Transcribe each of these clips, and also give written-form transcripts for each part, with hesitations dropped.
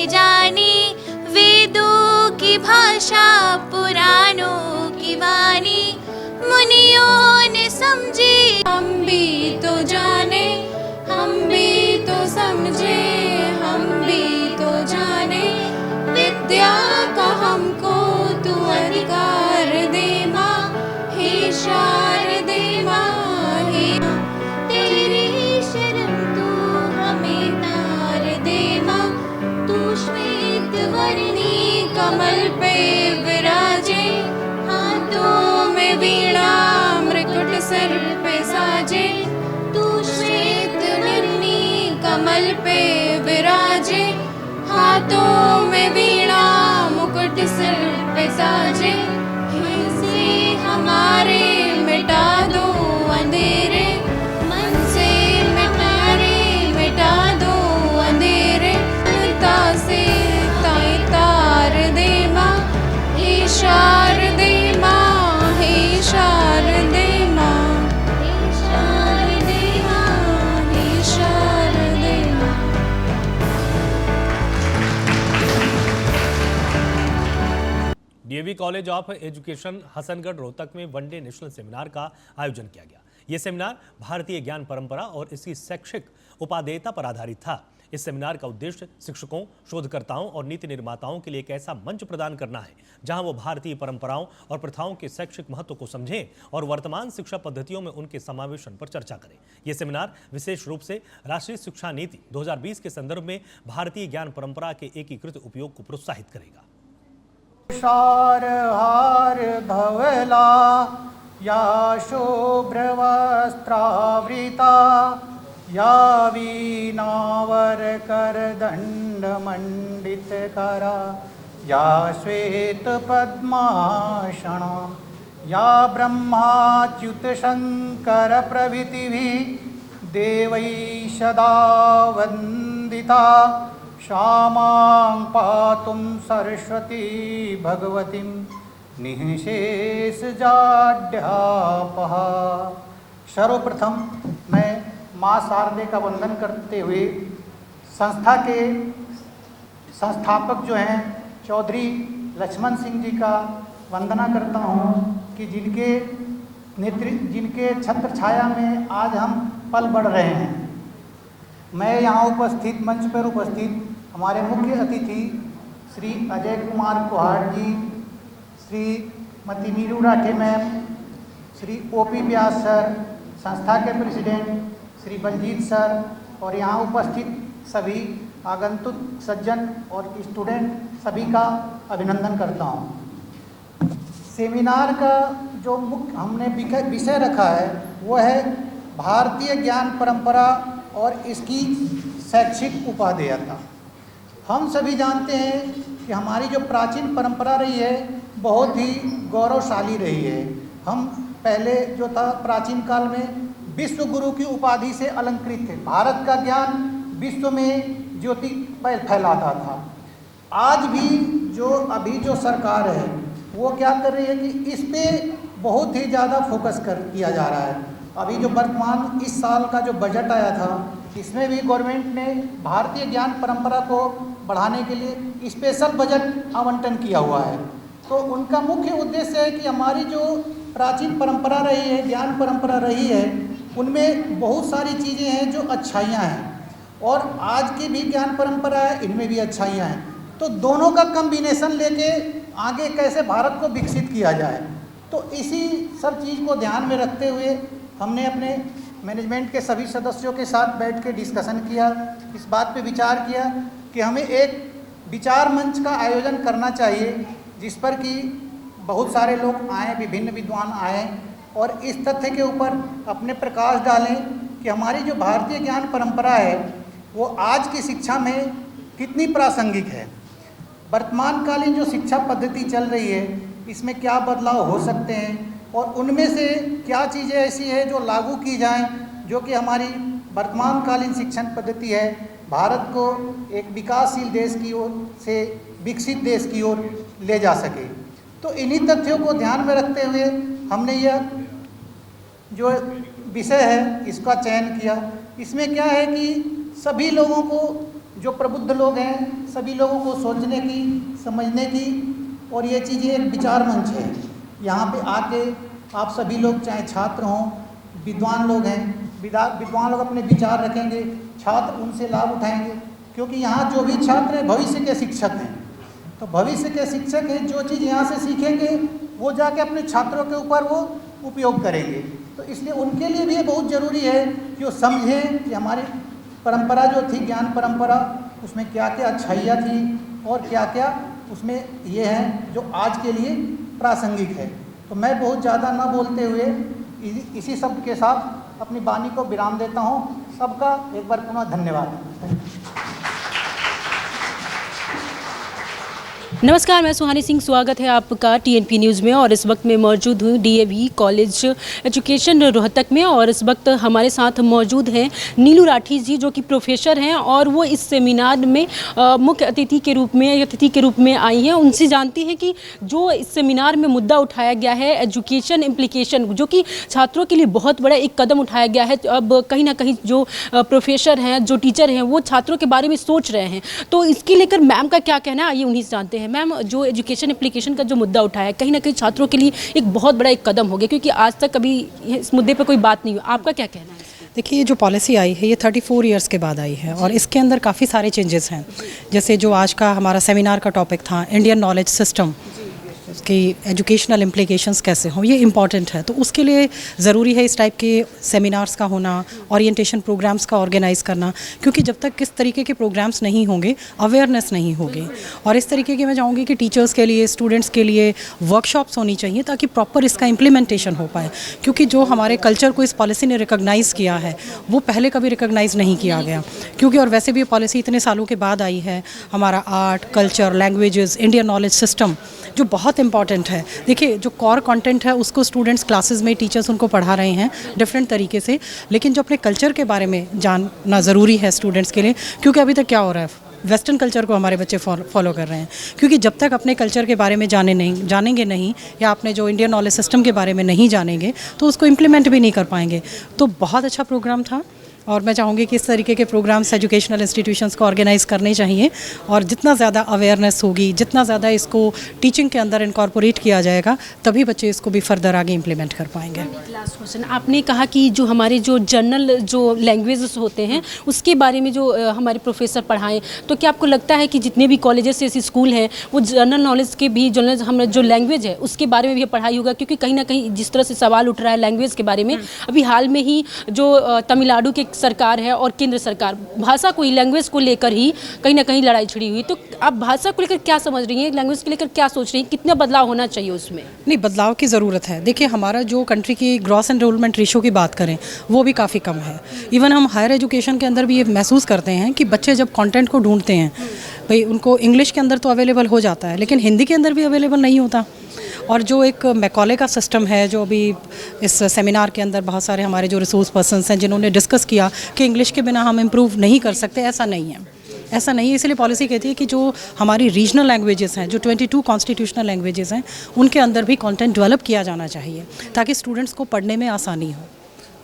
जानी, वेदों की भाषा पुराणों की वाणी मुनियों ने समझी। हम भी तो जाने, हम भी तो समझे, हम भी तो जाने, विद्या का हमको तू अधिकार दे माँ, हे शारदे माँ, हे तेरी शरण तू हमें तार दे माँ। तू श्वेत वर्णी कमल पे विराजे, हाथों में वीणा मृकुट सर पे साजे। तू श्वेत वर्णी कमल पे विराजे, हाथों में वीणा मुकुट सिर पे साजे। से हमारे मिटा दो अंधेरे, मन से मिटा दो अंधेरे, से तार दे माँ, हे शारदे माँ, हे शारदे माँ, हे शारदे माँ, हे शारदे माँ। DAV college of education Hasangarh Rohtak में वनडे नेशनल सेमिनार का आयोजन किया गया। यह सेमिनार भारतीय ज्ञान परंपरा और इसकी शैक्षिक उपादेयता पर आधारित था। इस सेमिनार का उद्देश्य शिक्षकों, शोधकर्ताओं और नीति निर्माताओं के लिए एक ऐसा मंच प्रदान करना है जहां वो भारतीय परंपराओं और प्रथाओं के शैक्षिक महत्व को समझें और वर्तमान शिक्षा पद्धतियों में उनके समावेशन पर चर्चा करें। यह सेमिनार विशेष रूप से राष्ट्रीय शिक्षा नीति 2020 के संदर्भ में भारतीय ज्ञान परंपरा के एकीकृत उपयोग को प्रोत्साहित करेगा। हार धवला या शुभ्रवस्त्रावृता, या वीणावर करदण्डमण्डितकरा, या श्वेत पद्मासना, या ब्रह्माच्युत शंकर प्रभृतिभिः देवैः सदा वन्दिता, क्षमां पातुं सरस्वती भगवतीं निःशेषजाड्यापहा। सर्वप्रथम मैं माँ शारदे का वंदन करते हुए संस्था के संस्थापक जो हैं चौधरी लक्ष्मण सिंह जी का वंदना करता हूँ कि जिनके छत्र छाया में आज हम पल बढ़ रहे हैं। मैं यहाँ उपस्थित मंच पर उपस्थित हमारे मुख्य अतिथि श्री अजय कुमार कुहाड़ जी, श्रीमती नीरू राठे मैम, श्री ओपी व्यास सर, संस्था के प्रेसिडेंट श्री बलजीत सर और यहाँ उपस्थित सभी आगंतुक सज्जन और स्टूडेंट सभी का अभिनंदन करता हूँ। सेमिनार का जो मुख्य हमने विषय रखा है वो है भारतीय ज्ञान परंपरा और इसकी शैक्षिक उपादेयता। हम सभी जानते हैं कि हमारी जो प्राचीन परंपरा रही है बहुत ही गौरवशाली रही है। हम पहले जो था प्राचीन काल में विश्व गुरु की उपाधि से अलंकृत थे। भारत का ज्ञान विश्व में ज्योति फैलाता था। आज भी अभी जो सरकार है वो क्या कर रही है कि इस पे बहुत ही ज़्यादा फोकस किया जा रहा है। अभी जो वर्तमान इस साल का जो बजट आया था इसमें भी गवर्नमेंट ने भारतीय ज्ञान परंपरा को बढ़ाने के लिए स्पेशल बजट आवंटन किया हुआ है। तो उनका मुख्य उद्देश्य है कि हमारी जो प्राचीन परंपरा रही है, ज्ञान परंपरा रही है, उनमें बहुत सारी चीज़ें हैं जो अच्छाइयाँ हैं और आज की भी ज्ञान परंपरा है, इनमें भी अच्छाइयाँ हैं। तो दोनों का कम्बिनेशन लेके आगे कैसे भारत को विकसित किया जाए, तो इसी सब चीज़ को ध्यान में रखते हुए हमने अपने मैनेजमेंट के सभी सदस्यों के साथ बैठ के डिस्कशन किया, इस बात पे विचार किया कि हमें एक विचार मंच का आयोजन करना चाहिए जिस पर कि बहुत सारे लोग आएँ, विभिन्न विद्वान आएँ और इस तथ्य के ऊपर अपने प्रकाश डालें कि हमारी जो भारतीय ज्ञान परंपरा है वो आज की शिक्षा में कितनी प्रासंगिक है। वर्तमानकालीन जो शिक्षा पद्धति चल रही है इसमें क्या बदलाव हो सकते हैं और उनमें से क्या चीज़ें ऐसी है जो लागू की जाएं जो कि हमारी वर्तमानकालीन शिक्षण पद्धति है भारत को एक विकासशील देश की ओर से विकसित देश की ओर ले जा सके। तो इन्हीं तथ्यों को ध्यान में रखते हुए हमने यह जो विषय है इसका चयन किया। इसमें क्या है कि सभी लोगों को जो प्रबुद्ध लोग हैं सभी लोगों को सोचने की, समझने की, और ये चीज़ें एक विचार मंच है। यहाँ पे आके आप सभी लोग, चाहे छात्र हों, विद्वान लोग हैं, विद्वान लोग अपने विचार रखेंगे, छात्र उनसे लाभ उठाएंगे, क्योंकि यहाँ जो भी छात्र हैं भविष्य के शिक्षक हैं। तो भविष्य के शिक्षक हैं, जो चीज़ यहाँ से सीखेंगे वो जाके अपने छात्रों के ऊपर वो उपयोग करेंगे। तो इसलिए उनके लिए भी ये बहुत ज़रूरी है कि वो समझें कि हमारी परंपरा जो थी, ज्ञान परंपरा, उसमें क्या क्या अच्छाइयाँ थी और क्या क्या उसमें ये है जो आज के लिए प्रासंगिक है। तो मैं बहुत ज़्यादा ना बोलते हुए इसी शब्द के साथ अपनी वाणी को विराम देता हूँ। सबका एक बार पुनः धन्यवाद। नमस्कार, मैं सुहानी सिंह, स्वागत है आपका टीएनपी न्यूज़ में। और इस वक्त मैं मौजूद हूँ डीएवी कॉलेज एजुकेशन रोहतक में, और इस वक्त हमारे साथ मौजूद हैं नीलू राठी जी, जो कि प्रोफेसर हैं और वो इस सेमिनार में मुख्य अतिथि के रूप में आई हैं। उनसे जानती हैं कि जो इस सेमिनार में मुद्दा उठाया गया है एजुकेशन इम्प्लीकेशन, जो कि छात्रों के लिए बहुत बड़ा एक कदम उठाया गया है। अब कहीं ना कहीं जो प्रोफेसर हैं, जो टीचर हैं, वो छात्रों के बारे में सोच रहे हैं। तो इसके लेकर मैम का क्या कहना है, आइए उन्हीं से जानते हैं। मैम, जो एजुकेशन एप्लीकेशन का जो मुद्दा उठाया है, कहीं ना कहीं छात्रों के लिए एक बहुत बड़ा एक कदम हो गया, क्योंकि आज तक कभी इस मुद्दे पर कोई बात नहीं हुई। आपका क्या कहना है? देखिए, ये जो पॉलिसी आई है ये 34 इयर्स के बाद आई है और इसके अंदर काफ़ी सारे चेंजेस हैं। जैसे जो आज का हमारा सेमिनार का टॉपिक था, इंडियन नॉलेज सिस्टम की एजुकेशनल इम्प्लीकेशंस कैसे हों, ये इम्पॉर्टेंट है। तो उसके लिए ज़रूरी है इस टाइप के सेमिनार्स का होना, ओरिएंटेशन प्रोग्राम्स का ऑर्गेनाइज़ करना, क्योंकि जब तक किस तरीके के प्रोग्राम्स नहीं होंगे, अवेयरनेस नहीं होगी। और इस तरीके की मैं चाहूँगी कि टीचर्स के लिए, स्टूडेंट्स के लिए वर्कशॉप्स होनी चाहिए, ताकि प्रॉपर इसका इम्प्लीमेंटेशन हो पाए। क्योंकि जो हमारे कल्चर को इस पॉलिसी ने रिकॉग्नाइज़ किया है वो पहले कभी रिकॉग्नाइज़ नहीं किया गया, क्योंकि और वैसे भी ये पॉलिसी इतने सालों के बाद आई है। हमारा art, culture, languages, Indian knowledge system जो बहुत इंपॉर्टेंट है। देखिए, जो कोर कंटेंट है उसको स्टूडेंट्स क्लासेस में, टीचर्स उनको पढ़ा रहे हैं डिफरेंट तरीके से, लेकिन जो अपने कल्चर के बारे में जानना ज़रूरी है स्टूडेंट्स के लिए। क्योंकि अभी तक क्या हो रहा है, वेस्टर्न कल्चर को हमारे बच्चे फॉलो कर रहे हैं। क्योंकि जब तक अपने कल्चर के बारे में जानेंगे नहीं, या अपने जो इंडियन नॉलेज सिस्टम के बारे में नहीं जानेंगे, तो उसको इम्प्लीमेंट भी नहीं कर पाएंगे। तो बहुत अच्छा प्रोग्राम था और मैं चाहूँगी कि इस तरीके के प्रोग्राम्स एजुकेशनल इंस्टीट्यूशंस को ऑर्गेनाइज़ करने चाहिए। और जितना ज़्यादा अवेयरनेस होगी, जितना ज़्यादा इसको टीचिंग के अंदर इनकॉर्पोरेट किया जाएगा, तभी बच्चे इसको भी फर्दर आगे इम्प्लीमेंट कर पाएंगे। लास्ट क्वेश्चन, आपने कहा कि जो हमारे जो जनरल जो लैंग्वेजेस होते हैं उसके बारे में जो हमारे प्रोफेसर पढ़ाएं, तो क्या आपको लगता है कि जितने भी कॉलेजेस ऐसे स्कूल हैं वो जनरल नॉलेज के भी, जनरल हम जो लैंग्वेज है उसके बारे में भी पढ़ाई होगा? क्योंकि कहीं ना कहीं जिस तरह से सवाल उठ रहा है लैंग्वेज के बारे में, अभी हाल में ही जो तमिलनाडु के सरकार है और केंद्र सरकार भाषा को, लैंग्वेज को लेकर ही कहीं ना कहीं लड़ाई छिड़ी हुई। तो आप भाषा को लेकर क्या समझ रही हैं, लैंग्वेज को लेकर क्या सोच रही हैं, कितना बदलाव होना चाहिए उसमें? नहीं, बदलाव की ज़रूरत है। देखिए, हमारा जो कंट्री की ग्रॉस एनरोलमेंट रेशो की बात करें वो भी काफ़ी कम है। इवन हम हायर एजुकेशन के अंदर भी ये महसूस करते हैं कि बच्चे जब कंटेंट को ढूंढते हैं, भाई उनको इंग्लिश के अंदर तो अवेलेबल हो जाता है, लेकिन हिंदी के अंदर भी अवेलेबल नहीं होता। और जो एक मैकॉले का सिस्टम है, जो अभी इस सेमिनार के अंदर बहुत सारे हमारे जो रिसोर्स पर्सन्स हैं जिन्होंने डिस्कस किया कि इंग्लिश के बिना हम इम्प्रूव नहीं कर सकते, ऐसा नहीं है। ऐसा नहीं है। इसलिए पॉलिसी कहती है कि जो हमारी रीजनल लैंग्वेजेस हैं, जो 22 कॉन्स्टिट्यूशनल लैंग्वेजेस हैं, उनके अंदर भी कंटेंट डेवलप किया जाना चाहिए, ताकि स्टूडेंट्स को पढ़ने में आसानी हो।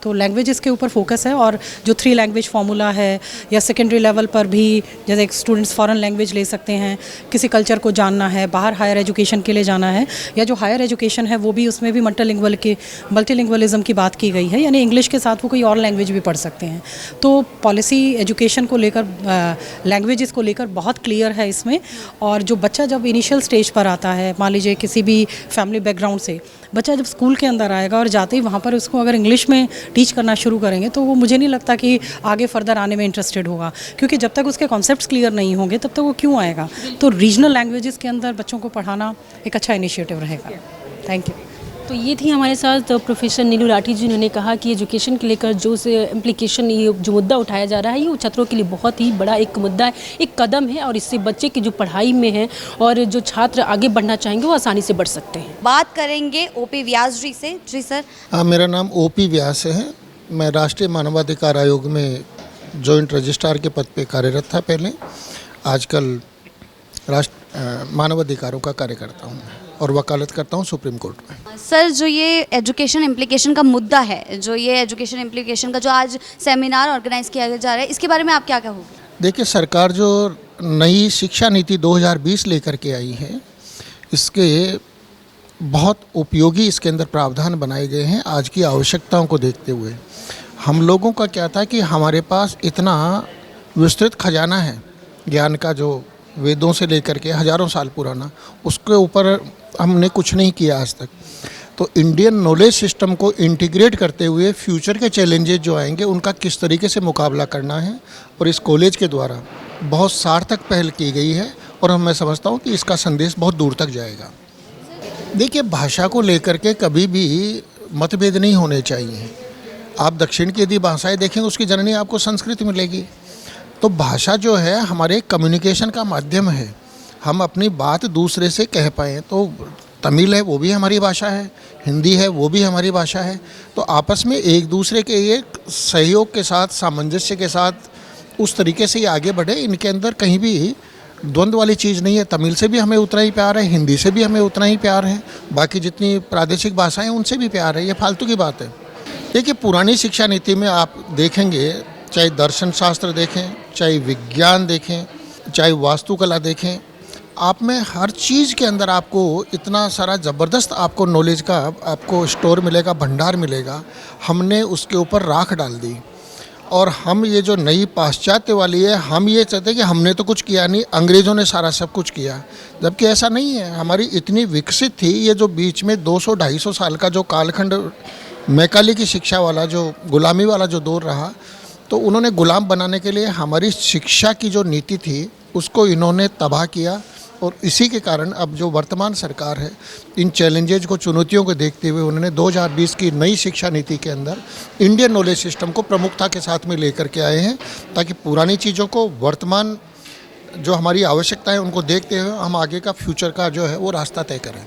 तो लैंग्वेजेस के ऊपर फोकस है। और जो 3 लैंग्वेज फार्मूला है, या सेकेंडरी लेवल पर भी जैसे स्टूडेंट्स फॉरेन लैंग्वेज ले सकते हैं, किसी कल्चर को जानना है, बाहर हायर एजुकेशन के लिए जाना है, या जो हायर एजुकेशन है वो भी, उसमें भी मल्टीलिंगुअलिज्म की बात की गई है, यानी इंग्लिश के साथ वो कोई और लैंग्वेज भी पढ़ सकते हैं। तो पॉलिसी एजुकेशन को लेकर, लैंग्वेजेस को लेकर बहुत क्लियर है इसमें। और जो बच्चा जब इनिशियल स्टेज पर आता है, मान लीजिए किसी भी फैमिली बैकग्राउंड से बच्चा जब स्कूल के अंदर आएगा और जाते ही वहाँ पर उसको अगर इंग्लिश में टीच करना शुरू करेंगे, तो वो मुझे नहीं लगता कि आगे फर्दर आने में इंटरेस्टेड होगा, क्योंकि जब तक उसके कॉन्सेप्ट्स क्लियर नहीं होंगे तब तक वो क्यों आएगा। तो रीजनल लैंग्वेजेस के अंदर बच्चों को पढ़ाना एक अच्छा इनिशिएटिव रहेगा। Thank you. तो ये थी हमारे साथ प्रोफेसर नीलू राठी जी। उन्होंने कहा कि एजुकेशन के लेकर जो इम्प्लीकेशन, ये जो मुद्दा उठाया जा रहा है, ये छात्रों के लिए बहुत ही बड़ा एक मुद्दा है, एक कदम है, और इससे बच्चे की जो पढ़ाई में है और जो छात्र आगे बढ़ना चाहेंगे वो आसानी से बढ़ सकते हैं। बात करेंगे ओपी व्यास जी से। जी सर। हाँ, मेरा नाम ओपी व्यास है। मैं राष्ट्रीय मानवाधिकार आयोग में जॉइंट रजिस्ट्रार के पद पे कार्यरत था पहले। आजकल मानवाधिकारों का कार्य करता हूँ और वकालत करता हूँ सुप्रीम कोर्ट में। सर, जो ये एजुकेशन इम्प्लीकेशन का मुद्दा है, जो ये एजुकेशन इम्प्लीकेशन का जो आज सेमिनार ऑर्गेनाइज किया जा रहा है, इसके बारे में आप क्या कहोगे? देखिए, सरकार जो नई शिक्षा नीति 2020 लेकर के आई है, इसके बहुत उपयोगी इसके अंदर प्रावधान बनाए गए हैं आज की आवश्यकताओं को देखते हुए। हम लोगों का क्या था कि हमारे पास इतना विस्तृत खजाना है ज्ञान का, जो वेदों से लेकर के हज़ारों साल पुराना, उसके ऊपर हमने कुछ नहीं किया आज तक। तो इंडियन नॉलेज सिस्टम को इंटीग्रेट करते हुए फ्यूचर के चैलेंजेस जो आएंगे उनका किस तरीके से मुकाबला करना है, और इस कॉलेज के द्वारा बहुत सार्थक पहल की गई है और मैं समझता हूँ कि इसका संदेश बहुत दूर तक जाएगा। देखिए, भाषा को लेकर के कभी भी मतभेद नहीं होने चाहिए। आप दक्षिण की यदि भाषाएं देखेंगे उसकी जननी आपको संस्कृत मिलेगी। तो भाषा जो है हमारे कम्युनिकेशन का माध्यम है, हम अपनी बात दूसरे से कह पाएँ। तो तमिल है वो भी हमारी भाषा है, हिंदी है वो भी हमारी भाषा है। तो आपस में एक दूसरे के एक सहयोग के साथ, सामंजस्य के साथ उस तरीके से ये आगे बढ़े। इनके अंदर कहीं भी द्वंद्व वाली चीज़ नहीं है। तमिल से भी हमें उतना ही प्यार है, हिंदी से भी हमें उतना ही प्यार है, बाकी जितनी प्रादेशिक भाषाएं उनसे भी प्यार है। ये फालतू की बात है। देखिए, पुरानी शिक्षा नीति में आप देखेंगे, चाहे दर्शन शास्त्र देखें, चाहे विज्ञान देखें, चाहे वास्तुकला देखें, आप में हर चीज़ के अंदर आपको इतना सारा ज़बरदस्त आपको नॉलेज का आपको स्टोर मिलेगा, भंडार मिलेगा। हमने उसके ऊपर राख डाल दी। और हम ये जो नई पाश्चात्य वाली है, हम ये चाहते हैं कि हमने तो कुछ किया नहीं, अंग्रेज़ों ने सारा सब कुछ किया, जबकि ऐसा नहीं है। हमारी इतनी विकसित थी, ये जो बीच में 200-250 साल का जो कालखंड मैकाले की शिक्षा वाला, जो गुलामी वाला जो दौर रहा, तो उन्होंने गुलाम बनाने के लिए हमारी शिक्षा की जो नीति थी उसको इन्होंने तबाह किया। और इसी के कारण अब जो वर्तमान सरकार है, इन चैलेंजेज को, चुनौतियों को देखते हुए उन्होंने 2020 की नई शिक्षा नीति के अंदर इंडियन नॉलेज सिस्टम को प्रमुखता के साथ में लेकर के आए हैं, ताकि पुरानी चीज़ों को, वर्तमान जो हमारी आवश्यकता है उनको देखते हुए हम आगे का फ्यूचर का जो है वो रास्ता तय करें।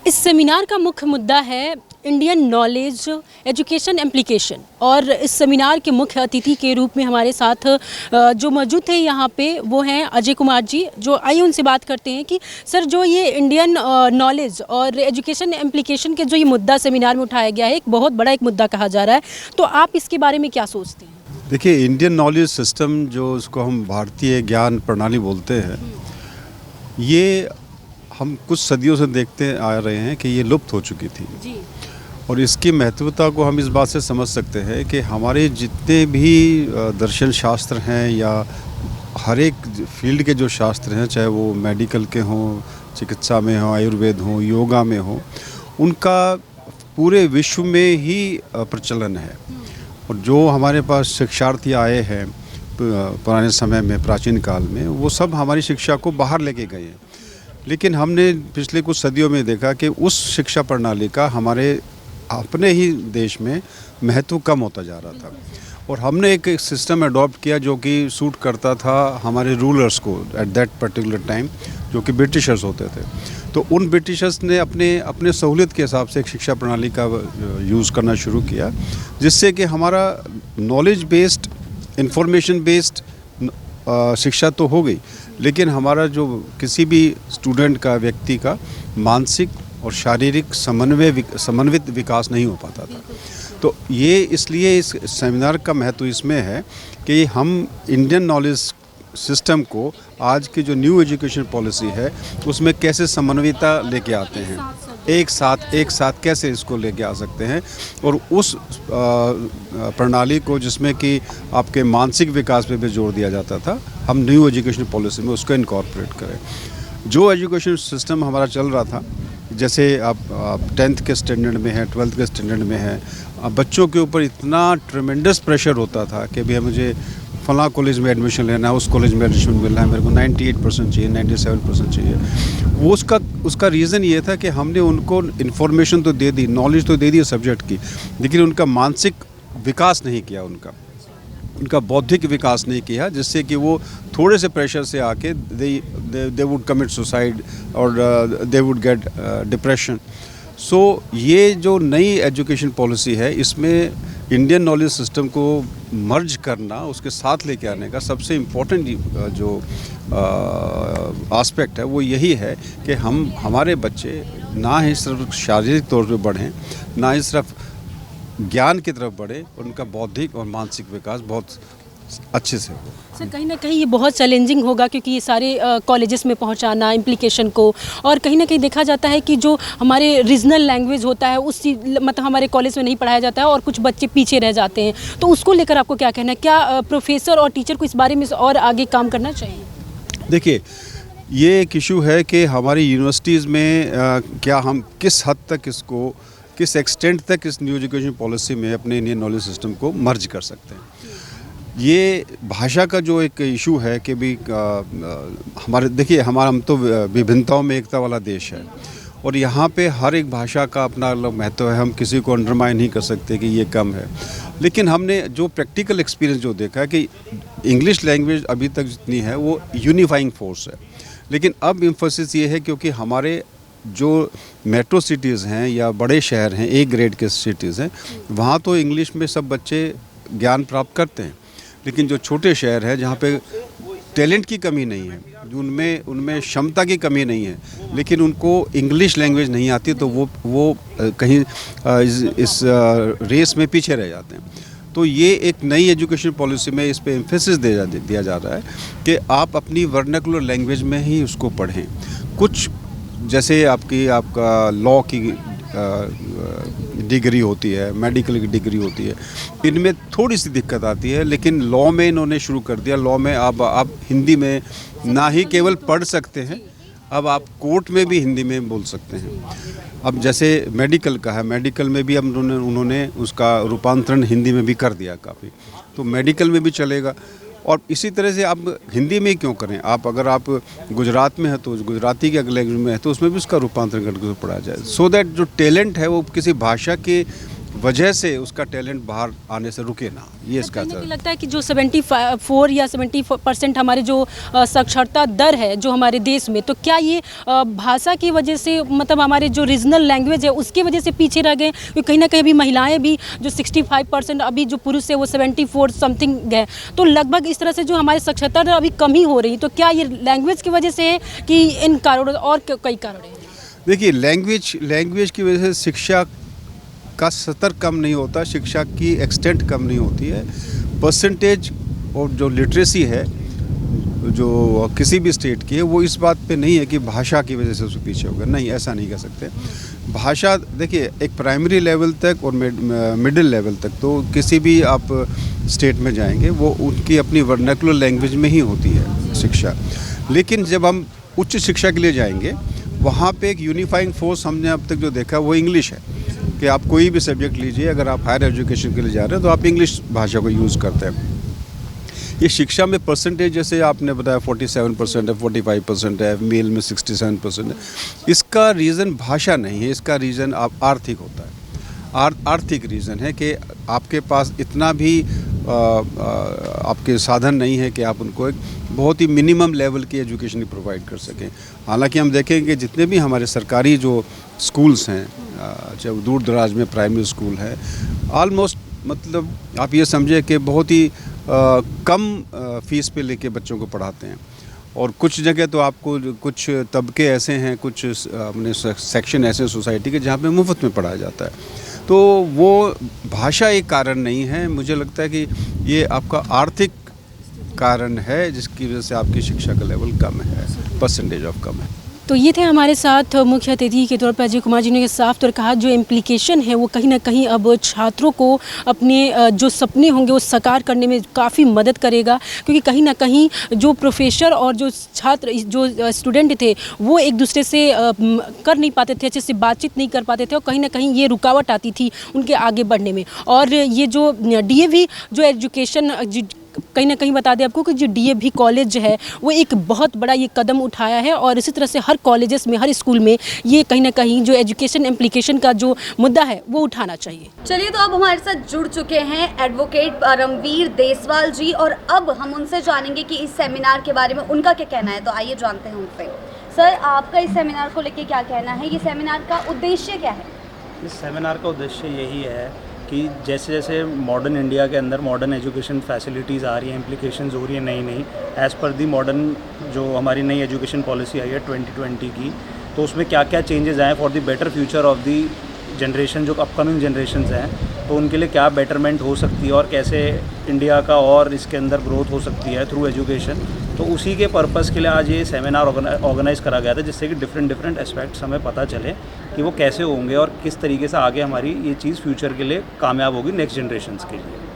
इस सेमिनार का मुख्य मुद्दा है इंडियन नॉलेज एजुकेशन एप्लीकेशन, और इस सेमिनार के मुख्य अतिथि के रूप में हमारे साथ जो मौजूद थे यहाँ पे वो हैं अजय कुमार जी। जो आइए उनसे बात करते हैं कि सर, जो ये इंडियन नॉलेज और एजुकेशन एप्लीकेशन के जो ये मुद्दा सेमिनार में उठाया गया है, एक बहुत बड़ा एक मुद्दा कहा जा रहा है, तो आप इसके बारे में क्या सोचते हैं? देखिए, इंडियन नॉलेज सिस्टम, जो उसको हम भारतीय ज्ञान प्रणाली बोलते हैं, ये हम कुछ सदियों से देखते आ रहे हैं कि ये लुप्त हो चुकी थी जी। और इसकी महत्वता को हम इस बात से समझ सकते हैं कि हमारे जितने भी दर्शन शास्त्र हैं या हर एक फील्ड के जो शास्त्र हैं, चाहे वो मेडिकल के हों, चिकित्सा में हो, आयुर्वेद हो, योगा में हो, उनका पूरे विश्व में ही प्रचलन है। और जो हमारे पास शिक्षार्थी आए हैं पुराने समय में, प्राचीन काल में, वो सब हमारी शिक्षा को बाहर लेके गए हैं। लेकिन हमने पिछले कुछ सदियों में देखा कि उस शिक्षा प्रणाली का हमारे अपने ही देश में महत्व कम होता जा रहा था। और हमने एक सिस्टम अडॉप्ट किया जो कि सूट करता था हमारे रूलर्स को एट दैट पर्टिकुलर टाइम, जो कि ब्रिटिशर्स होते थे। तो उन ब्रिटिशर्स ने अपने सहूलियत के हिसाब से एक शिक्षा प्रणाली का यूज़ करना शुरू किया, जिससे कि हमारा नॉलेज बेस्ड, इंफॉर्मेशन बेस्ड शिक्षा तो हो गई, लेकिन हमारा जो किसी भी स्टूडेंट का, व्यक्ति का मानसिक और शारीरिक समन्वित विकास नहीं हो पाता था। तो ये इसलिए इस सेमिनार का महत्व इसमें है कि हम इंडियन नॉलेज सिस्टम को आज की जो न्यू एजुकेशन पॉलिसी है उसमें कैसे समन्वितता लेके आते हैं, एक साथ कैसे इसको लेके आ सकते हैं, और उस प्रणाली को जिसमें कि आपके मानसिक विकास पे भी जोर दिया जाता था, हम न्यू एजुकेशन पॉलिसी में उसको इनकॉर्पोरेट करें। जो एजुकेशन सिस्टम हमारा चल रहा था, जैसे आप 10th के स्टैंडर्ड में है, 12th के स्टैंडर्ड में है, बच्चों के ऊपर इतना ट्रेमेंडस प्रेशर होता था कि भैया मुझे फलां कॉलेज में एडमिशन लेना है, उस कॉलेज में एडमिशन मिलना है, मेरे को 98% चाहिए, 97% चाहिए। वो उसका रीज़न ये था कि हमने उनको इन्फॉर्मेशन तो दे दी, नॉलेज तो दे दी सब्जेक्ट की, लेकिन उनका मानसिक विकास नहीं किया, उनका बौद्धिक विकास नहीं किया, जिससे कि वो थोड़े से प्रेशर से आके दे वुड कमिट सुसाइड और दे वुड गेट डिप्रेशन। सो ये जो नई एजुकेशन पॉलिसी है, इसमें इंडियन नॉलेज सिस्टम को मर्ज करना, उसके साथ लेके आने का सबसे इम्पोर्टेंट जो एस्पेक्ट है वो यही है कि हमारे बच्चे ना ही सिर्फ शारीरिक तौर पे बढ़ें, ना ही सिर्फ ज्ञान की तरफ बढ़े, उनका बौद्धिक और मानसिक विकास बहुत अच्छे से हो। सर कहीं ना कहीं ये बहुत चैलेंजिंग होगा क्योंकि ये सारे कॉलेजेस में पहुंचाना इम्प्लीकेशन को, और कहीं ना कहीं देखा जाता है कि जो हमारे रीजनल लैंग्वेज होता है उसी मतलब हमारे कॉलेज में नहीं पढ़ाया जाता है और कुछ बच्चे पीछे रह जाते हैं, तो उसको लेकर आपको क्या कहना है? क्या प्रोफेसर और टीचर को इस बारे में और आगे काम करना चाहिए? देखिए, ये एक इशू है कि हमारी यूनिवर्सिटीज़ में क्या हम किस हद तक इसको, किस एक्सटेंट तक इस न्यू एजुकेशन पॉलिसी में अपने इंडियन नॉलेज सिस्टम को मर्ज कर सकते हैं। ये भाषा का जो एक इशू है कि भी हमारे, देखिए हम तो विभिन्नताओं में एकता वाला देश है और यहाँ पे हर एक भाषा का अपना अलग महत्व है। हम किसी को अंडरमाइन नहीं कर सकते कि ये कम है, लेकिन हमने जो प्रैक्टिकल एक्सपीरियंस जो देखा है कि इंग्लिश लैंग्वेज अभी तक जितनी है वो यूनिफाइंग फोर्स है। लेकिन अब एम्फोसिस ये है क्योंकि हमारे जो मेट्रो सिटीज़ हैं या बड़े शहर हैं, ए ग्रेड के सिटीज़ हैं, वहाँ तो इंग्लिश में सब बच्चे ज्ञान प्राप्त करते हैं, लेकिन जो छोटे शहर है जहाँ पे टैलेंट की कमी नहीं है, उनमें क्षमता की कमी नहीं है, लेकिन उनको इंग्लिश लैंग्वेज नहीं आती, तो वो कहीं इस रेस में पीछे रह जाते हैं। तो ये एक नई एजुकेशन पॉलिसी में इस पे एम्फेसिस दिया जा रहा है कि आप अपनी वर्नाकुलर लैंग्वेज में ही उसको पढ़ें। कुछ जैसे आपका लॉ की डिग्री होती है, मेडिकल की डिग्री होती है, इनमें थोड़ी सी दिक्कत आती है, लेकिन लॉ में इन्होंने शुरू कर दिया। लॉ में आप हिंदी में ना ही केवल पढ़ सकते हैं, अब आप कोर्ट में भी हिंदी में बोल सकते हैं। अब जैसे मेडिकल का है, मेडिकल में भी अब उन्होंने उसका रूपांतरण हिंदी में भी कर दिया काफ़ी, तो मेडिकल में भी चलेगा। और इसी तरह से आप हिंदी में ही क्यों करें, अगर आप गुजरात में है तो गुजराती के अगले लैंग्वेज में है तो उसमें भी उसका रूपांतरण करके पढ़ा जाए, सो दैट जो टैलेंट है वो किसी भाषा के वजह से उसका टैलेंट बाहर आने से रुके ना। ये इसका लगता है कि जो 74 या 70% हमारे जो साक्षरता दर है जो हमारे देश में, तो क्या ये भाषा की वजह से, मतलब हमारे जो रीजनल लैंग्वेज है उसकी वजह से पीछे रह गए? क्योंकि कहीं ना कहीं अभी महिलाएं भी जो 65%, अभी जो पुरुष है वो 74 समथिंग है, तो लगभग इस तरह से जो हमारी साक्षरता दर अभी कम ही हो रही, तो क्या ये लैंग्वेज की वजह से है कि इन कारणों और कई कारण हैं? देखिए, लैंग्वेज की वजह से शिक्षा का स्तर कम नहीं होता, शिक्षा की एक्सटेंट कम नहीं होती है। परसेंटेज और जो लिटरेसी है जो किसी भी स्टेट की है वो इस बात पे नहीं है कि भाषा की वजह से उसके पीछे होगा, नहीं, ऐसा नहीं कह सकते। भाषा देखिए, एक प्राइमरी लेवल तक और मिडिल लेवल तक तो किसी भी आप स्टेट में जाएंगे वो उनकी अपनी वर्नाकुलर लैंग्वेज में ही होती है शिक्षा। लेकिन जब हम उच्च शिक्षा के लिए जाएंगे वहाँ पे एक यूनिफाइंग फोर्स हमने अब तक जो देखा वो इंग्लिश है, कि आप कोई भी सब्जेक्ट लीजिए, अगर आप हायर एजुकेशन के लिए जा रहे हैं तो आप इंग्लिश भाषा को यूज़ करते हैं। ये शिक्षा में परसेंटेज जैसे आपने बताया 47% है, 45% है, मेल में 67% है, इसका रीज़न भाषा नहीं है, इसका रीज़न आर्थिक होता है। आर्थिक रीज़न है कि आपके पास इतना भी आपके साधन नहीं है कि आप उनको एक बहुत ही मिनिमम लेवल की एजुकेशन प्रोवाइड कर सकें। हालांकि हम देखें कि जितने भी हमारे सरकारी जो स्कूल्स हैं, चाहे दूर दराज में प्राइमरी स्कूल है, ऑलमोस्ट मतलब आप ये समझे कि बहुत ही कम फीस पे लेके बच्चों को पढ़ाते हैं। और कुछ जगह तो आपको कुछ तबके ऐसे हैं, कुछ अपने सेक्शन ऐसे सोसाइटी के जहाँ पे मुफ्त में पढ़ाया जाता है। तो वो भाषा एक कारण नहीं है, मुझे लगता है कि ये आपका आर्थिक कारण है जिसकी वजह से आपकी शिक्षा का लेवल कम है, परसेंटेज ऑफ कम है। तो ये थे हमारे साथ मुख्य अतिथि के तौर पर अजय कुमार जी ने साफ तौर कहा जो इम्प्लीकेशन है वो कहीं ना कहीं अब छात्रों को अपने जो सपने होंगे वो साकार करने में काफ़ी मदद करेगा, क्योंकि कहीं ना कहीं जो प्रोफेसर और जो छात्र जो स्टूडेंट थे वो एक दूसरे से कर नहीं पाते थे, अच्छे से बातचीत नहीं कर पाते थे, और कहीं ना कहीं ये रुकावट आती थी उनके आगे बढ़ने में। और ये जो DAV जो एजुकेशन कहीं ना कहीं बता दें आपको कि जो DAV कॉलेज है वो एक बहुत बड़ा ये कदम उठाया है, और इसी तरह से हर कॉलेजेस में, हर स्कूल में ये कहीं ना कहीं जो एजुकेशन इम्प्लीकेशन का जो मुद्दा है वो उठाना चाहिए। चलिए, तो अब हमारे साथ जुड़ चुके हैं एडवोकेट परमवीर देसवाल जी, और अब हम उनसे जानेंगे कि इस सेमिनार के बारे में उनका क्या कहना है। तो आइए जानते हैं उनसे। सर, आपका इस सेमिनार को लेकर क्या कहना है? ये सेमिनार का उद्देश्य क्या है? इस सेमिनार का उद्देश्य यही है कि जैसे जैसे मॉडर्न इंडिया के अंदर मॉडर्न एजुकेशन फैसिलिटीज़ आ रही हैं, इम्प्लीकेशंस हो रही हैं नई एज़ पर दी मॉडर्न जो हमारी नई एजुकेशन पॉलिसी आई है 2020 की, तो उसमें क्या क्या चेंजेस आए for the better future of the generation, जो अपकमिंग जनरेशन्स हैं, तो उनके लिए क्या बेटरमेंट हो सकती है और कैसे इंडिया का और इसके अंदर ग्रोथ हो सकती है थ्रू एजुकेशन, तो उसी के पर्पस के लिए आज ये सेमिनार ऑर्गेनाइज करा गया था, जिससे कि डिफरेंट एस्पेक्ट्स हमें पता चले कि वो कैसे होंगे और किस तरीके से आगे हमारी ये चीज़ फ्यूचर के लिए कामयाब होगी नेक्स्ट जनरेशन्स के लिए।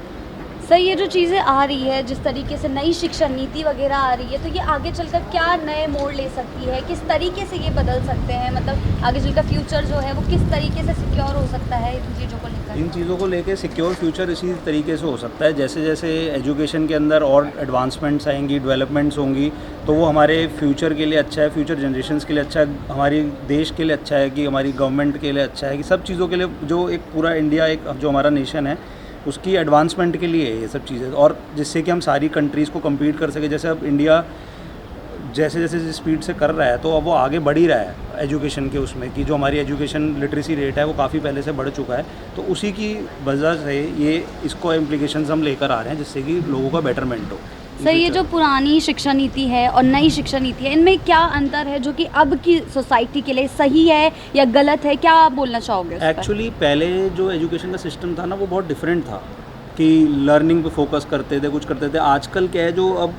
सर, ये जो चीज़ें आ रही है, जिस तरीके से नई शिक्षा नीति वगैरह आ रही है, तो ये आगे चलकर क्या नए मोड़ ले सकती है, किस तरीके से ये बदल सकते हैं, मतलब आगे चलकर फ्यूचर जो है वो किस तरीके से सिक्योर हो सकता है इन चीज़ों को लेकर? इन चीज़ों को लेके सिक्योर फ्यूचर इसी तरीके से हो सकता है, जैसे जैसे एजुकेशन के अंदर और एडवांसमेंट्स आएंगी, डेवलपमेंट्स होंगी, तो वो हमारे फ्यूचर के लिए अच्छा है, फ्यूचर जनरेशन्स के लिए अच्छा है, हमारी देश के लिए अच्छा है, कि हमारी गवर्नमेंट के लिए अच्छा है, कि सब चीज़ों के लिए जो एक पूरा इंडिया एक जो हमारा नेशन है उसकी एडवांसमेंट के लिए ये सब चीज़ें, और जिससे कि हम सारी कंट्रीज़ को कम्पीट कर सके। जैसे अब इंडिया जैसे जैसे स्पीड से कर रहा है, तो अब वो आगे बढ़ ही रहा है एजुकेशन के उसमें, कि जो हमारी एजुकेशन लिटरेसी रेट है वो काफ़ी पहले से बढ़ चुका है, तो उसी की वजह से ये इसको इम्प्लीकेशंस हम लेकर आ रहे हैं, जिससे कि लोगों का बेटरमेंट हो। सर, ये जो पुरानी शिक्षा नीति है और नई शिक्षा नीति है, इनमें क्या अंतर है जो कि अब की सोसाइटी के लिए सही है या गलत है, क्या आप बोलना चाहोगे? एक्चुअली पहले जो एजुकेशन का सिस्टम था ना, वो बहुत डिफरेंट था, कि लर्निंग पे फोकस करते थे, कुछ करते थे। आजकल क्या है, जो अब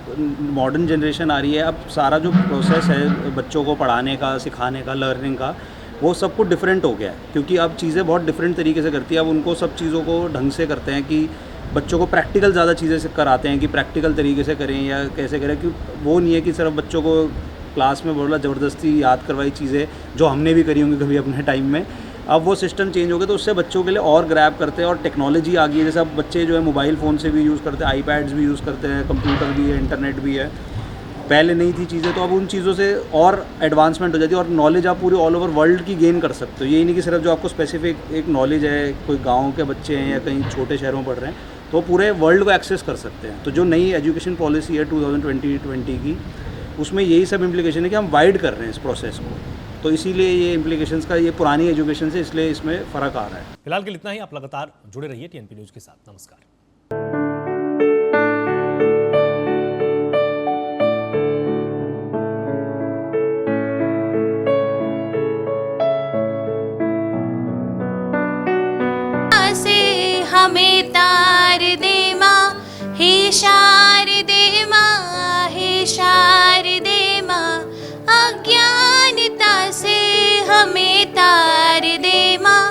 मॉडर्न जनरेशन आ रही है, अब सारा जो प्रोसेस है बच्चों को पढ़ाने का, सिखाने का, लर्निंग का, वो सब कुछ डिफरेंट हो गया है, क्योंकि अब चीज़ें बहुत डिफरेंट तरीके से करती है। अब उनको सब चीज़ों को ढंग से करते हैं, कि बच्चों को प्रैक्टिकल ज़्यादा चीज़ें से कराते हैं, कि प्रैक्टिकल तरीके से करें या कैसे करें, कि वो नहीं है कि सिर्फ बच्चों को क्लास में बोला ज़बरदस्ती याद करवाई चीज़ें, जो हमने भी करी होंगी कभी अपने टाइम में। अब वो सिस्टम चेंज हो गया, तो उससे बच्चों के लिए और ग्रैब करते हैं, और टेक्नोलॉजी आ गई है। जैसे अब बच्चे जो है मोबाइल फ़ोन से भी यूज़ करते हैं, आईपैड्स भी यूज़ करते हैं, कंप्यूटर भी है, इंटरनेट भी है। पहले नहीं थी चीज़ें, तो अब उन चीज़ों से और एडवांसमेंट हो जाती है, और नॉलेज आप पूरी ऑल ओवर वर्ल्ड की गेन कर सकते हो। यही नहीं कि सिर्फ जो आपको स्पेसिफिक एक नॉलेज है, कोई गाँव के बच्चे हैं या कहीं छोटे शहरों में पढ़ रहे हैं, तो पूरे वर्ल्ड को एक्सेस कर सकते हैं। तो जो नई एजुकेशन पॉलिसी है 2020 की, उसमें यही सब इम्प्लीकेशन है कि हम वाइड कर रहे हैं इस प्रोसेस को, तो इसीलिए ये इम्प्लीकेशंस का ये पुरानी एजुकेशन से इसलिए इसमें फ़र्क आ रहा है। फिलहाल के लिए इतना ही। आप लगातार जुड़े रहिए टीएनपी न्यूज़ के साथ। नमस्कार। हमें तार दे माँ, हे शारदे माँ, हे शारदे माँ, अज्ञानता से हमें तार दे माँ।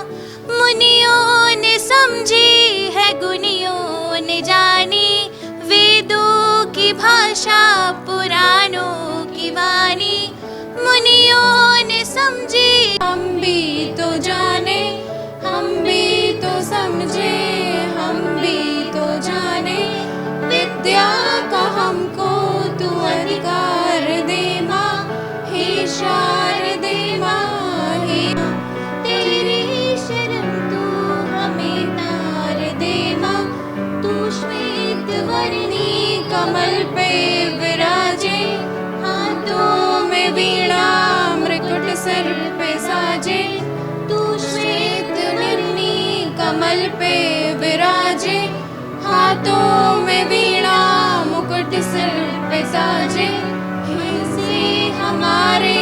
मुनियों ने समझी है, गुनियों ने जानी, वेदों की भाषा, पुराणों की वाणी। मुनियों ने समझी, हम भी तो जाने, हम भी तो समझे, हम भी तो जाने, विद्या का हमको तू अधिकार दे माँ, हे शारदे माँ, हे तेरी शरण तू हमें तार दे माँ। तू श्वेत वर्णी कमल पे विराजे, हाथों में वीणा मृकुट सर पे साजे। तू श्वेत वर्णी कमल पे विराजे, हाथों में वीणा मुकुट सिर पे साजे। से हमारे